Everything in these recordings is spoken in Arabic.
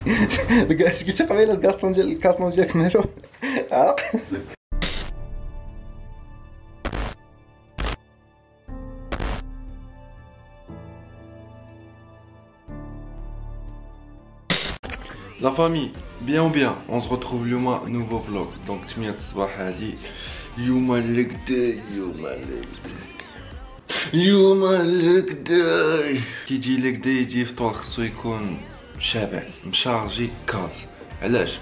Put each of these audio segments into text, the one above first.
قلتي قبيله الكاسون ديالك مالو عرق. La famille, bien ou bien, on se retrouve le mois nouveau vlog. Donc تمية الصباح هادي اليوم الكداي اليوم الكداي كيجي الكداي يجي فطور خصو يكون شابع مشارجي كارز. علاش؟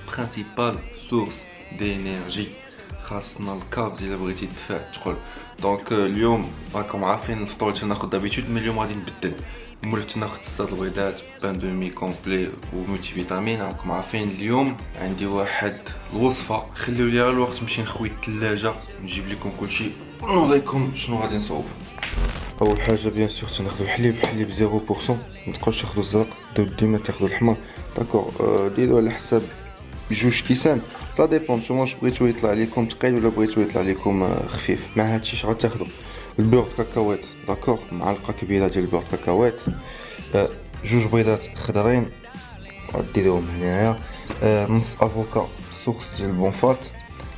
برينسيبال سورس دينيرجي خاصنا الكارز الا بغيتي تدفع تدخل. دونك اليوم راكم عارفين الفطور اللي تناخد دابيتود، من اليوم غادي نبدل. مولف تناخد 6 البيضات بان دومي كومبلي ومولتي فيتامين. راكم عارفين اليوم عندي واحد الوصفه، خليو لي غير الوقت نمشي نخوي الثلاجه نجيب لكم كلشي ونوريكم شنو غادي نصوب. اول حاجه بيان سور تناخذوا حليب 0%، ما تبقاوش تاخذوا الزرق، ديما تاخذوا الحمر. داكور ديروا على حساب جوج كيسان، سا ديبون نتوما واش بغيتو يطلع لكم ثقيل ولا بغيتو يطلع لكم خفيف. مع هادشي اش غتاخذوا؟ البيض كاكاوات، داكور، معلقه كبيره ديال البيض كاكاوات، جوج بيضات خضرين غديروهم هنايا، نص افوكا سورس ديال البونفات،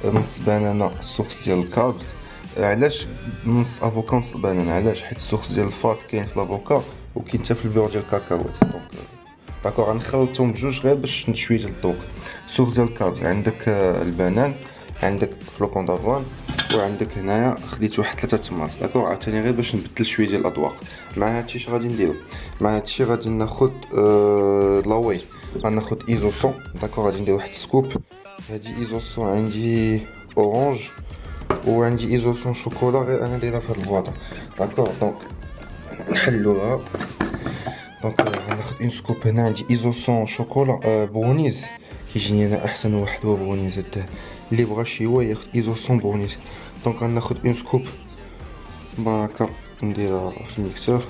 نص بانانا سورس ديال الكاربز. علاش نص افوكا نص بانانا؟ علاش؟ حيت السورس ديال الفات كاين في الافوكا وكاين حتى في البيض ديال الكاكاوات. دونك داكور غنخلطهم بجوج غير باش شويه ديال الذوق. سورس ديال الكاربز عندك البنان، عندك فلوكون دافوان، وعندك هنايا خديت واحد 3 تماط. داكور عاوتاني غير باش نبدل شويه ديال الاذواق. مع هادشي اش غادي نديرو؟ مع هادشي غادي ناخد لاوي، غناخد ايزوسون. داكور غادي ندير واحد سكوب. هادي ايزوسون عندي اورانج وعندي ايزوسون شوكولا، غير انا دايرها في هاد البواطه. داكور دونك نحلوها. دونك غناخد اون سكوب. هنا عندي ايزوسون شوكولا برونيز، كيجيني انا احسن واحد هو برونيز. اللي بغا شيوا ياخد ايزوسون برونيز. دونك غناخد اون سكوب هكا نديرها في الميكسور.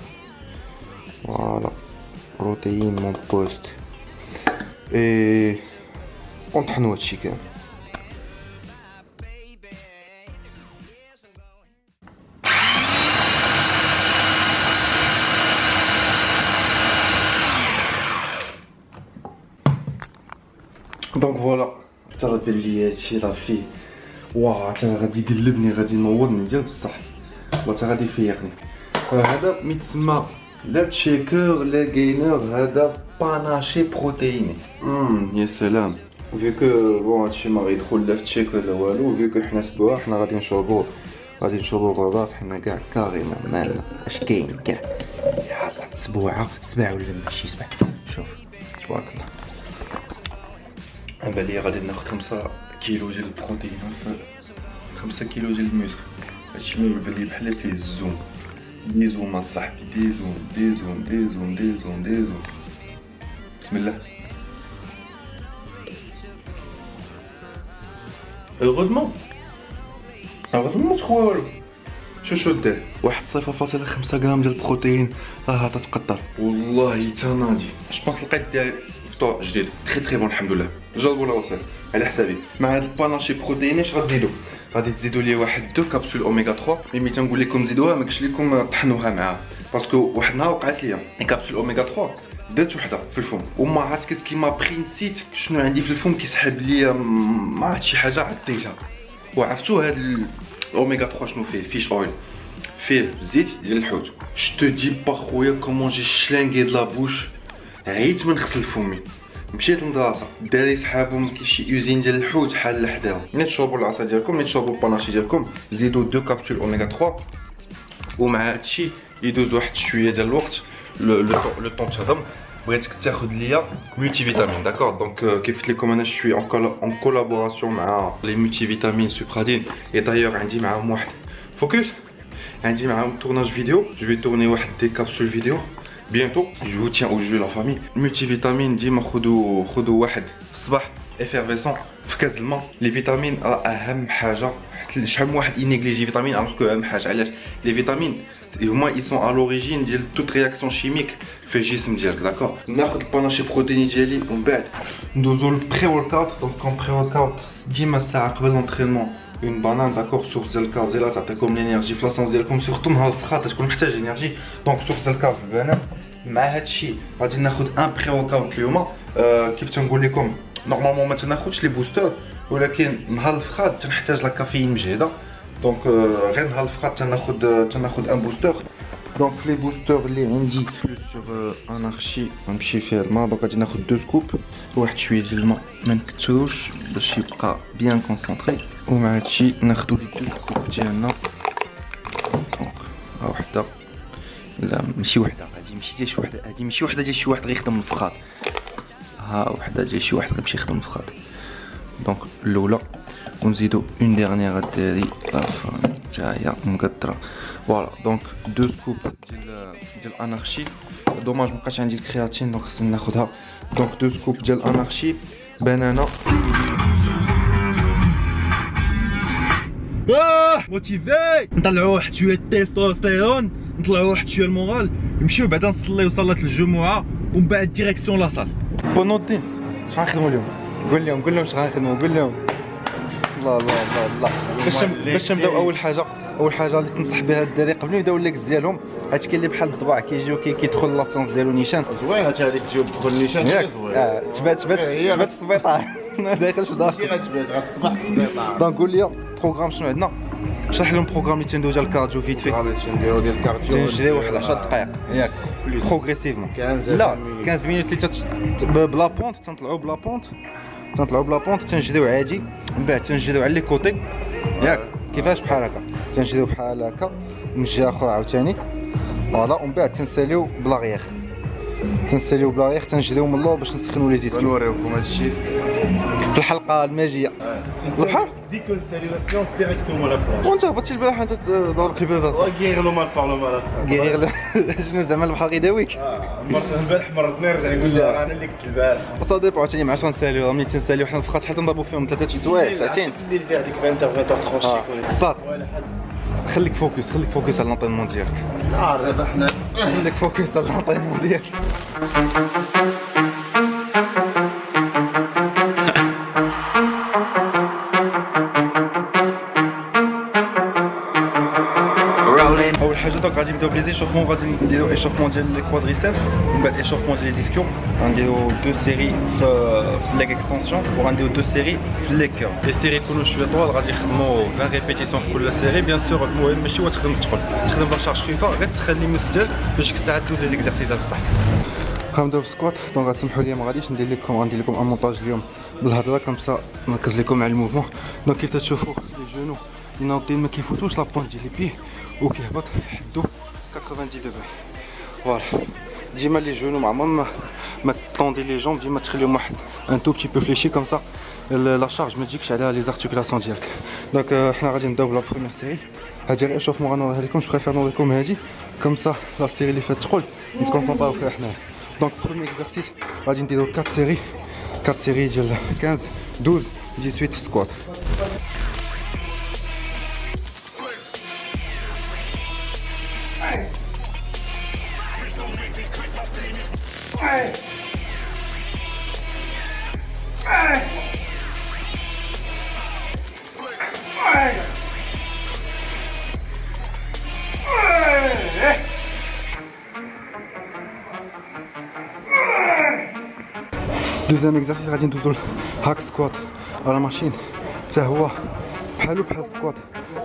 فوالا بروتيين مون بوست اي ونطحنو هادشي كامل. دونك فوالا ترى بلي هادشي راه فيه واه تا غادي يقلبني، غادي ينوضني ديال بصح، والله تا غادي يفيقني. هذا ميتسمى لا تشيكر لا جينر، هذا باناشي بروتييني. يا سلام. فيو كو بون هادشي ما غيدخل لا في تشيكر لا والو، فيو كو حنا سبوع حنا غادي نشربو الغرضات حنا كاع كاريمون مالنا اش كاين كاع. يلا سبوعه ولا ماشي سبع. شوف تبارك الله. أنا بالي غادي ناخد 5 كيلو ديال البروتين، 5 كيلو ديال الميسك. هادشي اللي بالي بحال فيه الزوم. ديزوم اصاحبي، ديزوم. بسم الله. هeureusement ما تخوا والو. شو دير؟ واحد 0.5 غرام ديال البروتين راه تتقطر. والله تناضي. جوبونس لقيت ديال فطور جديد تري بون الحمد لله. جربوا لا وصل على حسابي. مع هاد الباناشي بروتيني اش غتزيدوا؟ غادي تزيدوا لي واحد 2 كابسول اوميغا 3. ملي تنقول لكم زيدوها ما قلتش لكم طحنوها معاها، باسكو واحد النهار وقعت ليا كابسول اوميغا 3 درت وحده في الفم وما عرفت كيس ما بخي نسيت شنو عندي في الفم كيسحب ليا، ما عرفت شي حاجه عطيتها. وعرفتوا هاد الاوميغا 3 شنو فيه؟ فيش اويل، فيه زيت ديال الحوت. جو دي با خويا كومون جي شلانغي د لا بوش، عييت من غسل فمي. مشيت للمدرسه، الدراري صحابهم كاين شي يوزين ديال الحوت حال لحداهم. ملي تشربوا العصا ديالكم، ملي تشربوا الباناشي ديالكم، زيدوا 2 كابسول اوميغا 3. ومع هادشي يدوز واحد شويه ديال الوقت لو طون تهضم. بغيتك تاخذ ليا مولتي فيتامين. داكور دونك كيف قلت لكم انا شوي اون كولابوراسيون مع لي مولتي فيتامين سوبرادين. اي دايوغ عندي معاهم واحد فوكس، عندي معاهم تورناج فيديو. جو في تورني واحد دي كابسول فيديو بيانتو. جو تيان او جو لا فامي. المولتي فيتامين ديما خذوا واحد في الصباح افيرفيسون في كاس الماء. لي فيتامين راه اهم حاجه، حيت شحال من واحد ينيغليجي فيتامين الوغ كو اهم حاجه. علاش؟ لي فيتامين هما اي سون ا لوريجين ديال توت رياكسيون شيميك في الجسم ديالك. داكور ناخذ الباناشي بروتيني ديالي ومن بعد ندوزو للبري ورك دونك كون بري ورك ديما ساعه قبل لونطرينمون اون بانان. داكور سورس ديال الكارب ديالها تعطيكم لينيرجي في لاصونس ديالكم، سورتو نهار السخا تكون محتاج انرجي. دونك سورس ديال الكارب البنان مع هادشي غادي ناخذ ان بري ورك اليوم. كيف تنقول لكم نورمالمون ما تناخذش لي بوستر، ولكن نهار الفخاد تنحتاج لا كافيين مجهده. دونك غير نهار الفخاد تناخذ ان بوستر. دونك لي بوستر اللي عندي سور انارشي غنمشي فيه الماء. دونك غادي ناخذ 2 سكوب، واحد شويه ديال الماء ما نكثروش باش يبقى بيان كونسونطري. ومع هادشي ناخذ لي 2 سكوب ديالنا. دونك ها وحده، لا ماشي وحده، هادي ماشي ديال شي وحده، هادي ماشي وحده ديال شي واحد غيخدم الفخاد، ها وحده ديال شي واحد غيمشي يخدم الفخاد. دونك الاولى ونزيدو اون ديرنيير الدراري لافان حتى هي مقدره. فوالا دونك 2 سكوب ديال انارشي. دوماج مبقاش عندي الكرياتين دونك خصني ناخذها. دونك 2 سكوب ديال انارشي. بنانه موتيفي، نطلعوا واحد شويه التستوستيرون، نطلعوا واحد شويه المورال، نمشيو بعدا نصليو صلاه الجمعه ومن بعد ديريكسيون لاصال. بونوتين شحال نخدموا اليوم؟ قول لهم شحال نخدموا، قول لهم. الله الله الله الله. باش نبداو اول حاجه اللي تنصح بها الدراري قبل ما يبداو الليكس ديالهم، هادشي كاين اللي بحال الضباع كيجيو كيدخل لاسونس ديالو نيشان زوينه حتى هذيك تجيو تدخل نيشان زوين. تبات السبيطار ما داخلش دار. ماشي غتبات غتصبح في السبيطار. دونك قول لي بروغرام شنو عندنا؟ شرح لهم بروغرام اللي تندوز ديال الكارديو فيت في. اللي تنديرو ديال الكارديو تنجريو واحد 10 دقائق ياك بروغريسيفمون. لا 15 مينوت اللي بلا بونت، تنطلعوا بلا بونت تنجريو عادي. من بعد تنجريو على لي كوتي ياك كيفاش بحال هكا، تنجريو بحال هكا من جهه اخرى عاوتاني. فوالا ومن بعد تنساليو بلاغيير، تنجريو من اللور باش نسخنوا لي زيسكو. نوريوكم هادشي في الحلقه الماجيه صباح ديك الساليلاسيون ديريكتومون لا بلاصه. وانت هبطتي البارح انت ضربت البيضه غير لو مال بارلمان الصاد غير شنو زعما البحر غيداويك. البارح مرضني رجع يقول لي انا اللي كنت البارح. صادق عاوتاني مع شنساليو ملي تنساليو حنا الفخاد حتى نضربوا فيهم 3 سوايع ساعتين في الليل كاع ديك 20 ترونشي صاد. خليك فوكس على لونطينمون ديالك. دابا حنا خليك فوكس على لونطينمون ديالك. اول حاجه دونك غادي نبداو بلي زيشوفمون. غادي نديرو ايشوفمون ديال لي كوادريسيبس، ومن بعد ايشوفمون ديال لي ديسكيو. غنديرو 2 سيري في ليك اكستنسيون، وغنديرو 2 سيري في ليك كير. لي سيري يكونوا شويه طوال، غادي نخدمو 20 ريبيتيسيون في كل سيري. بيان سور المهم ماشي هو تخدم بلا شارج خفيفه، غير تسخن لي موسك ديالك باش ديك الساعه دوز لي زيكزارسيزات بصح. غنبداو بالسكوات. دونك غتسمحوا لي ما غاديش ندير لكم ان مونتاج اليوم بالهضره كمسا نركز لكم على الموفمون. دونك كيف تشوفوا لي جونو ينوضين ما كيفوتوش لا بوينت ديال لي بي وكيهبط حدو 90 دوغري. فوالا ديما لي جونو مع ما تطوندي لي جومب، ديما تخليهم واحد ان تو بتي بو فليشي كومسا لا شارج ما تجيكش على لي زارتيكولاسيون ديالك. دونك حنا غادي نبداو بلا بروميير سيري. هادي غير اشوفمون غنوريها لكم، جو بريفير نوريكم هادي كومسا لا سيري اللي فات تقول نتكونسونطراو فيها حنايا. دونك بروميير اكزرسيس غادي نديرو 4 سيري ديال 15 12 18 في سكوات. دوزيام اكزرسيس غادي ندوزو هاك سكوات على ماشين، حتى هو بحالو بحال السكوات.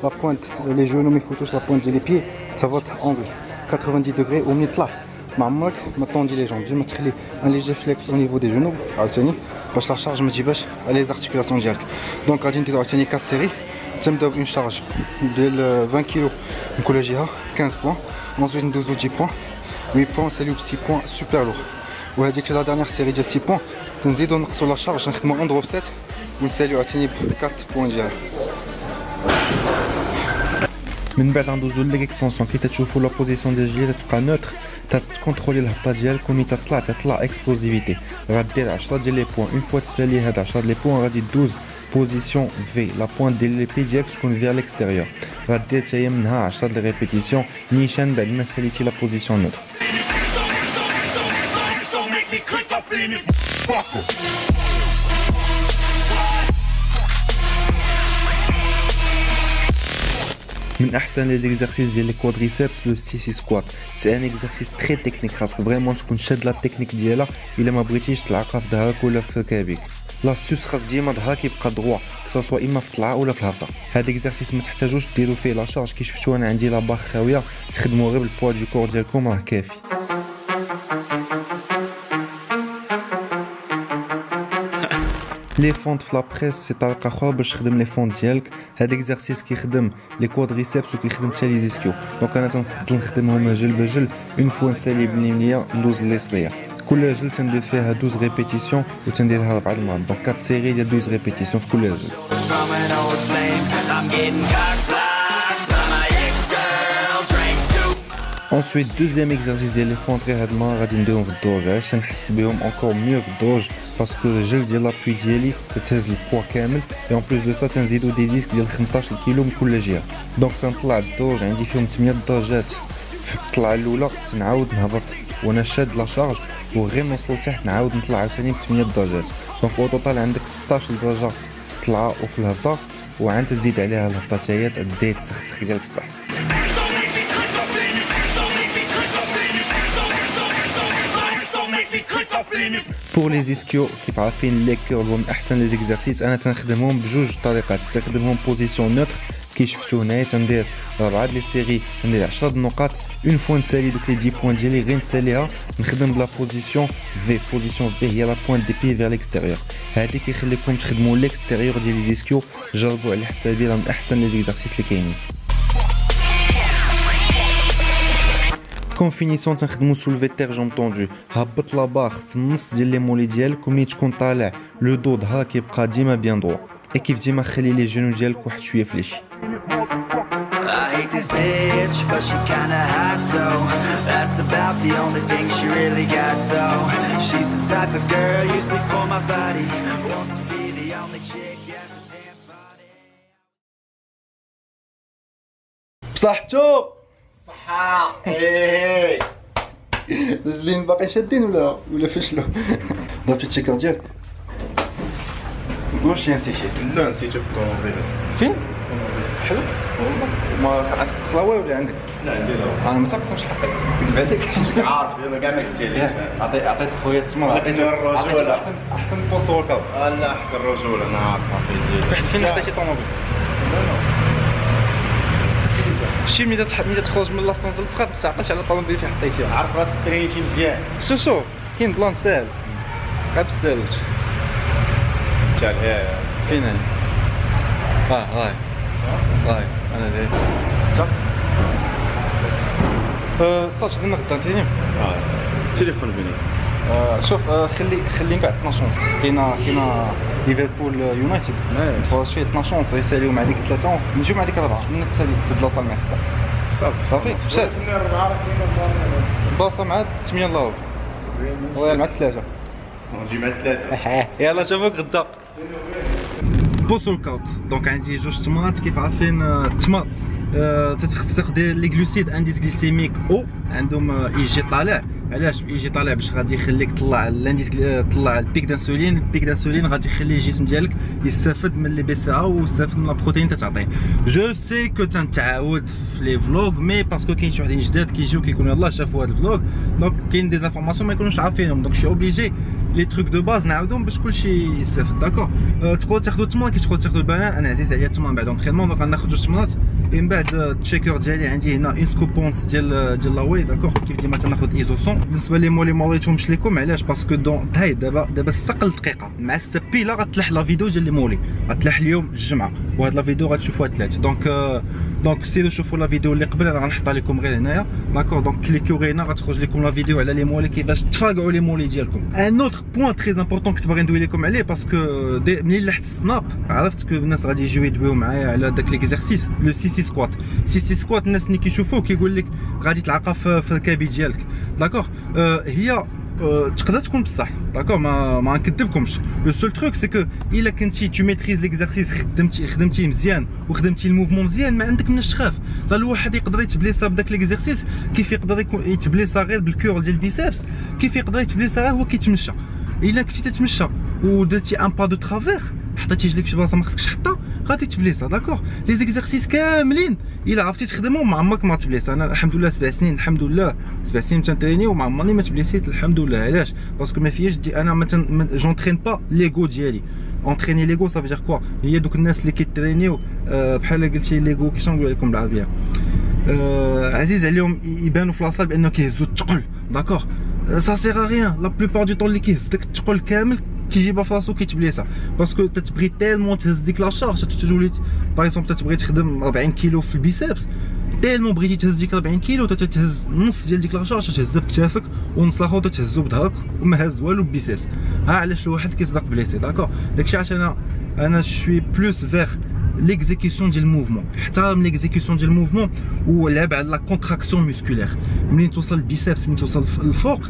لا بوينت لي جونو ما يفوتوش لا بوينت ديال لي بيي، تفوت اونغل 90 دوغري. ومني طلع ما عمرك ما طوندي لي جونب، ديما تخلي ان ليجي فليكس او نيفو دي جونو عاوتاني باش لا شارج ما تجيبهاش على لي زارتيكولاسيون ديالك. دونك غادي نديرو عاوتاني 4 سيري. تنبداو بون شارج ديال 20 كيلو من كل جهه 15 بوان، ensuite ندوزو 10 بوان 8 بوان نساليو ب 6 بوان سوبر لور. وهذيك لا دانيير سيري ديال 6 بوان نزيدو نقصو لا شارج نخدمو اون دروب 7 ونساليو عاوتاني ب 4 بوان ديالها. من بعد غندوزو ليك اكستنسيون. كي تشوفوا لا بوزيسيون ديال الجيل تبقى نوتر، تكونترولي الهبطه ديالك. وملي تطلع اكسبلوزيفيتي غدير 10 ديال لي بوان. اون فوا تسالي هاد 10 ديال لي بوان غادي دوز بوزيسيون في لا بوينت ديال لي بي ديالك تكون فيغ ليكستيريور. غدير حتى منها 10 ديال ريبيتيسيون نيشان بعد ما ساليتي لا بوزيسيون نوتر. من احسن لي زيكزارسيس ديال لي كوادريسيبس لو سي سكوات. سي ان اكزارسيس تري تكنيك، خاصك فريمون تكون شاد لا تكنيك ديالها الا ما بغيتيش تلعقها في ظهرك ولا في كابيك. لاستوس خاص ديما ظهرك يبقى دروا كسوا اما في الطلعه ولا في الهبطه. هذا اكزارسيس ما تحتاجوش ديروا فيه لا شارج، كي شفتوا انا عندي لا باغ خاويه تخدموا غير بالبوا دو كور ديالكم راه كافي. لي فونت في لابريس سي طريقه اخرى باش تخدم لي فونت ديالك. هذا اكزارسيس كيخدم لي كوادريسيبس وكيخدم حتى لي زيسكيو. دونك انا تنفضل نخدمهم جل بجل اون فوا نسالي باليمنيه ندوز اليسريه. كل جل تندير فيها 12 ريبيتيسيون وتنديرها 4 المرات، دونك 4 سيري ديال 12 ريبيتيسيون في كل جل. Ensuite, deuxième exercice ديال لي فونت غير هاد المره غادي نديرهم في الدروج علاش نحس بهم encore mieux في الدروج باسكو الجل ديال لابوي ديالي تهز البوا كامل اي اون بليس دو سا تنزيدو دي ديسك ديال 15 كيلو من كل جهه. دونك تنطلع الدروج عندي فيهم 8 درجات في الطلعه الاولى، تنعاود نهبط وانا شاد لا شارج وغير نوصل تحت نعاود نطلع عاوتاني ب 8 درجات. دونك او توتال عندك 16 درجه في الطلعه وفي الهبطه، وعاد تزيد عليها الهبطه حتى هي تزيد تسخسخ ديال بصح. بور لي زيسكيو كيف عارفين لي كيرل هو من احسن لي زيكزارسيس. انا تنخدمهم بجوج طريقات، تنخدمهم بوزيسيون نوتر كي شفتوا هنايا تندير 4 لي سيري ندير 10 النقاط. اون فوا نسالي دوك لي 10 بوين ديالي غير نساليها نخدم بلا بوزيسيون في. بوزيسيون في هي لا بوين دي بي فير ليكستيريور، هذه كيخليكم تخدموا ليكستيريور ديال لي زيسكيو. جربوا على حسابي راه من احسن لي زيكزارسيس اللي كاينين. كون فينيسيون تنخدمو سولفي تير جون طوندو، هبط لا باغ في النص ديال لي مولي ديالك وملي تكون طالع لو دو ظهرك يبقى ديما بيان دروا، اي كيف ديما خلي لي جينو ديالك واحد شويه فليشي. I hate this bitch, but she kinda hot though. That's about the only thing she really got though. She's the type of girl used me for my body, wants to be the only chick at the damn party. بصحتو صحة. ايه رجلين باقي شادين ولا فشلوا؟ ضربتي التشيكر ديالك؟ واش نسيتي؟ لا نسيته في الطوموبيل. فين؟ حلو والله. ما عندك صلاوي ولا عندك؟ لا عندي لا. انا ما تعرفش حقك بعدك حيت عارف انا كاع ما قلتي ليش. عطيت خويا التمر، عطيته الرجوله. احسن بوست ورك اوت. لا احسن الرجوله انا عارف فين عطيتي طوموبيل؟ شي ملي تخرج من لاصونس الفخار ما تعقلش على الطوموبيل فين حطيتيها. عارف راسك ترينيتي مزيان. شوف كاين بلان ساهل غير بالساهل. تعال فين هاي؟ هاي انا داير صح. صافي درنا غدا نتيني. تليفون بيني. شوف خلي من بعد 12 كاينه ليفربول يونايتد نتفرج فيه 12 يساليو مع ديك 3 ونص نجيو مع ديك 4 نتسالي تبلاصه مع 6 صافي مشات 4 كاينه بلاصه مع 8 الله والله مع 3 نجي مع 3. يلا شوفوك غدا. بوست ورك اوت. دونك عندي جوج تمرات كيف عارفين التمر تاخذ لي غلوسيد انديس غليسيميك او عندهم اي جي طالع. علاش يجي طالع؟ باش غادي يخليك تطلع الانديس، تطلع البيك دانسولين. البيك دانسولين غادي يخلي الجسم ديالك يستافد من لي بي سي ا ويستافد من لا بروتين تتعطيه. جو سي كو تنتعاود في لي فلوغ مي باسكو كاين شي وحدين جداد كيجيو كيكونوا يلاه شافوا هذا الفلوغ دونك كاين دي انفورماسيون ما يكونوش عارفينهم، دونك شي اوبليجي لي تروك دو باز نعاودهم باش كلشي يستافد. داكور تقدروا تاخذوا التمر كي تقدروا تاخذوا البنان. انا عزيز عليا التمر بعد اونطرينمون دونك غناخذ جوج تمرات من بعد التشيكر ديالي عندي هنا اون سكوبونس ديال لاوي. داكور كيف ديما تناخذ ايزوسون. بالنسبه لي مولي ما وريتهمش لكم علاش باسكو دون هاي دابا السقل دقيقه مع السبيله غتلح لا فيديو ديال لي مولي غتلح اليوم الجمعه وهاد لا فيديو غتشوفوها الثلاث. دونك سيروا شوفوا لا فيديو اللي قبل انا غنحطها لكم غير هنايا. داكور دونك كليكيو غير هنا غتخرج لكم لا فيديو على لي مولي كيفاش تفاقعوا لي مولي ديالكم. ان اوتر بوين تري امبورطون كنت باغي ندوي لكم عليه باسكو منين لحت السناب عرفت كو الناس غادي يجيو يدويو معايا على داك ليكزارسيس لو سي سكوات. سي سكوات الناس اللي كيشوفوه كيقول لك غادي تلعقها في الكابي ديالك. داكور هي تقدر تكون بصح. داكور ما نكذبكمش. لو سول تروك سي كو الا كنتي تو ميتريز ليكزارسيس خدمتيه مزيان وخدمتي الموفمون مزيان ما عندك مناش تخاف. الواحد يقدر يتبليسا بداك ليكزارسيس كيف يقدر يتبليسا غير بالكور ديال البيسابس كيف يقدر يتبليسا غير هو كيتمشى. الا كنتي تتمشى ودرتي ان با دو ترافير حطيتي رجليك في شي بلاصه ما خصكش تحطها غادي تبليسا. داكور لي زيكزارسيس كاملين الا عرفتي تخدمو ما عمرك ما تبليس. انا الحمد لله 7 سنين، الحمد لله 7 سنين تنتريني وما عمرني ما تبليسيت الحمد لله. علاش؟ باسكو ما فياش انا ما جونترين با ليغو ديالي. اونتريني ليغو صافي دير كوا، هي دوك الناس اللي كيترينيو بحال قلتي ليغو كيفاش نقول لكم بالعربيه، عزيز عليهم يبانوا في لاصال بانه كيهزوا الثقل. داكوغ سا سيغ ريان لا بلوبار دو طون اللي كيهز داك الثقل كامل كيجيبها في راسو كيتبليسها، باسكو تتبغي تالمون تهز ديك لا شارج. تولي باغ اكزومبل تتبغي تخدم 40 كيلو في البيسابس، تالمون بغيتي تهز ديك 40 كيلو تتهز نص ديال ديك لا شارج تهزها بكتافك ونص الاخر تهزو بظهرك وما هز والو بيسابس. ها علاش الواحد كيصدق بليسي. داكوغ داكشي علاش انا شوي بلوس فيغ ليكزيكسيون ديال الموفمون. احترم ليكزيكسيون ديال الموفمون ولعب على لا كونتراكسيون ميسكولير. منين توصل البيسابس، منين توصل الفوق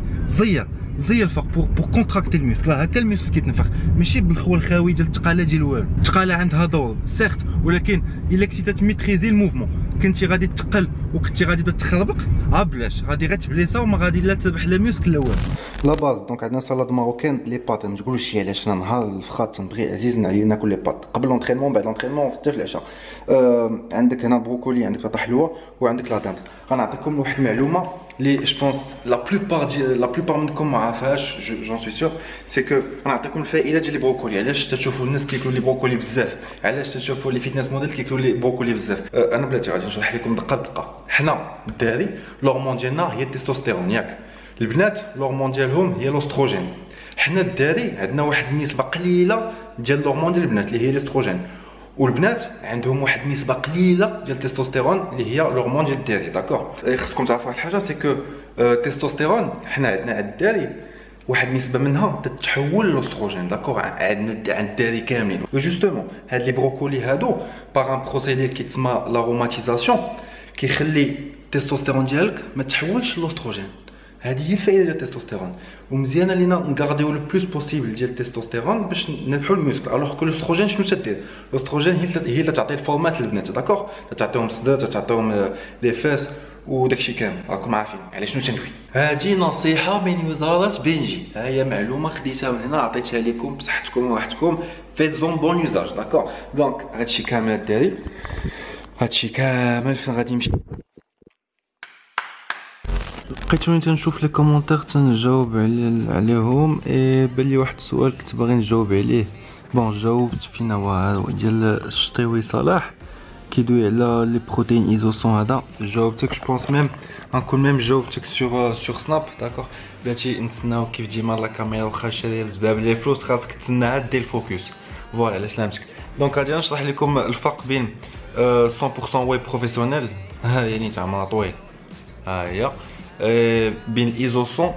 زي الفوق بور كونتراكتي الميسكل. هكا الميسكل كيتنفخ، ماشي بالخول الخاوي ديال الثقاله ديال والو. الثقاله عندها دور سيرت، ولكن الا كنتي تميتريزي الموفمون، كنتي غادي تقل وكنتي غادي تخربق، بلاش غادي غير تبليسا وما غادي لا تربح لا ميسكل لا والو. لا باز دونك عندنا سلطه ماروكان لي باط. ما تقولوش شي علاش انا نهار الفخات نبغي عزيز ناكل لي باط قبل لونطرينمون بعد لونطرينمون حتى في العشاء. عندك هنا بروكولي، عندك بطاطا حلوه وعندك لا داند. غنعطيكم واحد المعلومه اللي جو بونس لا بلوبار منكم ما عارفاهاش، جون سوي سيغ، سي كو غنعطيكم الفائده ديال لي بروكولي. علاش تشوفوا الناس كياكلوا لي بروكولي بزاف، علاش تشوفوا لي فيتنس موديل كياكلوا لي بروكولي بزاف. انا بلاتي غادي نشرح لكم دقه بدقه. حنا الدراري الهرمون ديالنا هي التستوستيرون ياك، البنات الهرمون ديالهم هي الاستروجين. حنا الدراري عندنا واحد النسبه قليله ديال الهرمون ديال البنات اللي هي الاستروجين، والبنات عندهم واحد النسبه قليله ديال التستوستيرون اللي هي الهرمون ديال الدراري. داكوغ خصكم تعرفوا واحد الحاجه، سي كو التستوستيرون حنا عندنا عند الدراري واحد النسبه منها تتحول للاستروجين. داكوغ عند الدراري كاملين. جوستومون هاد لي بروكولي هادو باغ ان بروسيدي كيتسمى لاروماتيزاسيون كيخلي التستوستيرون ديالك ما تحولش للاستروجين. هذه هي الفائده ديال التستوستيرون، ومزيانه لينا نغارديو لو بلوس بوسيبل ديال التستوستيرون باش نربحوا الميسكل. الوغ كو الاستروجين شنو تدير؟ الاستروجين هي اللي تعطي الفورمات للبنات. داكوغ تعطيهم الصدر، تعطيهم لي فاس وداكشي كامل. راكم عارفين على شنو تنوي. هذه نصيحه من وزاره بنجي، ها هي معلومه خديتها من هنا عطيتها لكم بصحتكم وراحتكم. فيت زون بون يوزاج. داكوغ دونك هادشي كامل الدراري، هادشي كامل فين غادي يمشي. لقيتوني تنشوف لي كومونتير تنجاوب عليهم. بان واحد السؤال كنت باغي نجاوب عليه. بون جاوبت فينا هو ديال الشطيوي صلاح كيدوي على لي بروتين ايزوسون. هذا جاوبتك جو بونس ميم غنكون ميم جاوبتك سور سناب. داكوغ بلاتي نتسناو كيف ديما لا كاميرا واخا شاريه بزاف ديال الفلوس خاصك تسناها دير الفوكس. فوالا على سلامتك. دونك غادي نشرح لكم الفرق بين 100% واي بروفيسيونيل، يعني تاع طويل، ها هي بين ايزوسون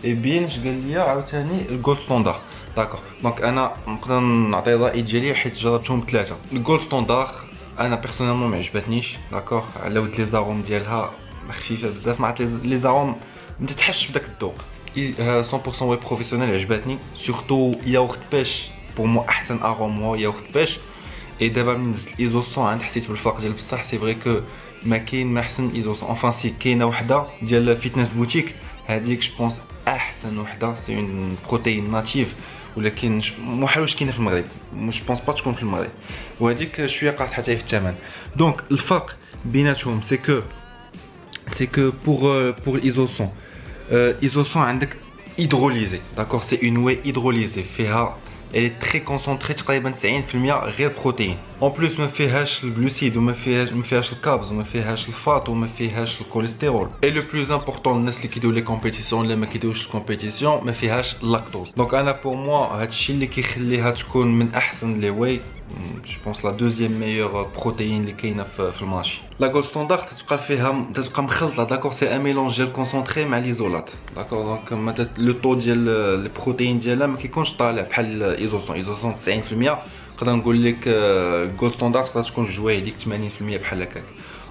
بين اش قال لي عاوتاني الجولد ستاندار. داكوغ دونك انا نقدر نعطي الراي ديالي حيت جربتهم ثلاثه. الجولد ستاندار انا بيرسونيلمون ما عجبتنيش. داكوغ على ود لي زاروم ديالها خفيفه بزاف، ما عرفت لي زاروم ما تتحسش بداك الذوق. 100% واي بروفيسيونيل عجبتني سورتو ياغورت بيش بور مو احسن اروم هو ياغورت بيش. اي دابا من نزلت ايزوسون عند حسيت بالفرق ديال بصح. سي فري كو ما كاين ما احسن ايزوسون. انفان سي كاينه وحده ديال فيتنس بوتيك هذيك جو بونس احسن وحده، سي اون بروتين ناتيف، ولكن مو حال واش كاينه في المغرب، مش بونس با تكون في المغرب، وهذيك شويه قاصحه حتى في الثمن. دونك الفرق بيناتهم سي كو بور ايزوسون ايزوسون عندك هيدروليزي. داكوغ سي اون واي هيدروليزي فيها elle est très concentrée تقريبا 90% غير بروتين. اون بليس ما فيهاش الجلوسيد وما فيهاش الكابز وما فيهاش الفات وما فيهاش الكوليسترول. اي لو بلوز امبورطون الناس اللي كيديروا لي كومبيتيسيون ولا ما كيديروش الكومبيتيسيون ما فيهاش اللاكتوز. دونك انا بور موا هادشي اللي كيخليها تكون من احسن لي واي. جو بونس لا دوزيام ميور بروتين اللي كاينه في المارشي. لا جولد ستاندارد تبقى فيها تبقى مخلطه. داكور سي ان ميلونج ديال كونسونطري مع ليزولات. داكور دونك لو طو ديال لي بروتين ديالها ما كيكونش طالع بحال ايزوسون 90%. نقدر نقول لك جولد ستاندارد تقدر تكون جوايه ديك 80% بحال هكاك.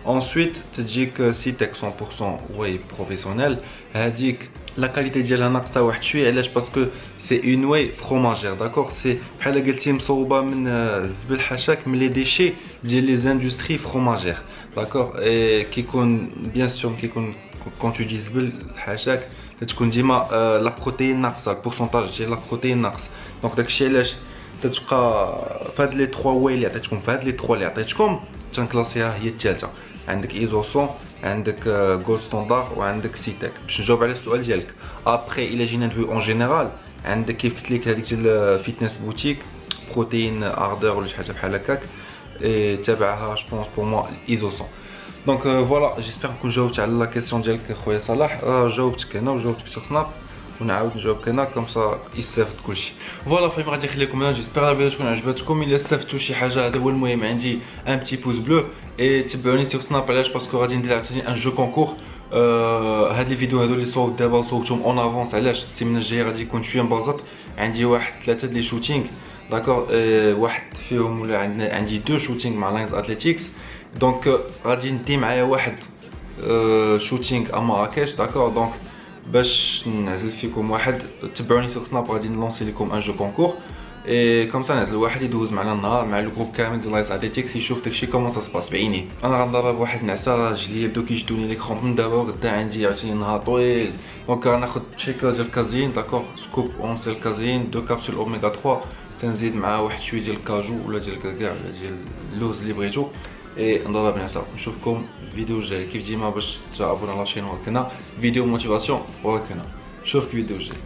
انsuite تجيك سيتك 100% واي بروفيسيونيل. هذيك لا كاليتي ديالها ناقصه واحد شويه. علاش؟ باسكو سي اون واي فروماجير. داكوغ سي بحال قلتي مصوبه من الزبل حاشاك من لي ديشي ديال لي زاندستري فروماجير. داكوغ كيكون بيان سور كيكون كون تو دي زبل حاشاك تكون ديما لا بروتين ناقصه، البورسونتاج ديال لا بروتين ناقص. دونك داكشي علاش تتبقى فهاد لي 3 واي اللي عطيتكم، فهاد لي 3 اللي عطيتكم تنكلاسيها هي الثالثه. عندك ايزوسون، عندك جولد ستاندار، وعندك سيتك. باش نجاوب على السؤال ديالك ابخي الا جينا ندوي اون جينيرال، عندك كيف قلت لك هذيك ديال الفيتنس بوتيك بروتين اردر ولا شي حاجه بحال هكاك، اي تابعها جو بونس بور موا ايزوسون. دونك فوالا جيسبر نكون جاوبت على لا كيسيون ديالك خويا صلاح. جاوبتك هنا وجاوبتك سور سناب، ونعاود نجاوبك هنا كوم سا يستافد كلشي. فوالا فاهم غادي نخليكم هنا. جيسبر لا فيديو تكون عجبتكم. الا استفدتوا شي حاجه هذا هو المهم عندي، ان بتي بوز بلو، اي تبعوني سور سناب. علاش؟ باسكو غادي ندير عاوتاني ان جو كونكور. هاد لي فيديو هادو اللي صوب دابا صوبتهم اون افونس. علاش؟ السيمانه الجايه غادي يكون شويه مبازط، عندي واحد 3 لي شوتينغ داكور. واحد فيهم ولا عندي 2 شوتينغ مع لاينز اتليتيكس. دونك غادي ندي معايا واحد شوتينغ ا مراكش داكور. دونك باش نعزل فيكم واحد، تبعوني سور سناب غادي نلونسي لكم ان جو كونكور، اي كوم سا نعزل واحد يدوز معنا النهار مع الجروب كامل ديال لايز اتليتيكس يشوف داكشي كومون سا سباس بعينيه. انا غنضرب واحد النعسه رجلي بداو كيشدوني لي كرومب من دابا، وغدا عندي عاوتاني نهار طويل. دونك غناخد شيكه ديال الكازين داكور، سكوب اون سيل كازين، 2 كابسول اوميغا 3، تنزيد معاه واحد شويه ديال الكاجو ولا ديال الكاكاع ولا ديال اللوز اللي بغيتو، اي نضرب نعسه. نشوفكم الفيديو الجاي كيف ديما. باش تابونوا على لاشين وهكذا فيديو موتيفاسيون وهكذا. نشوفك الفيديو الجاي.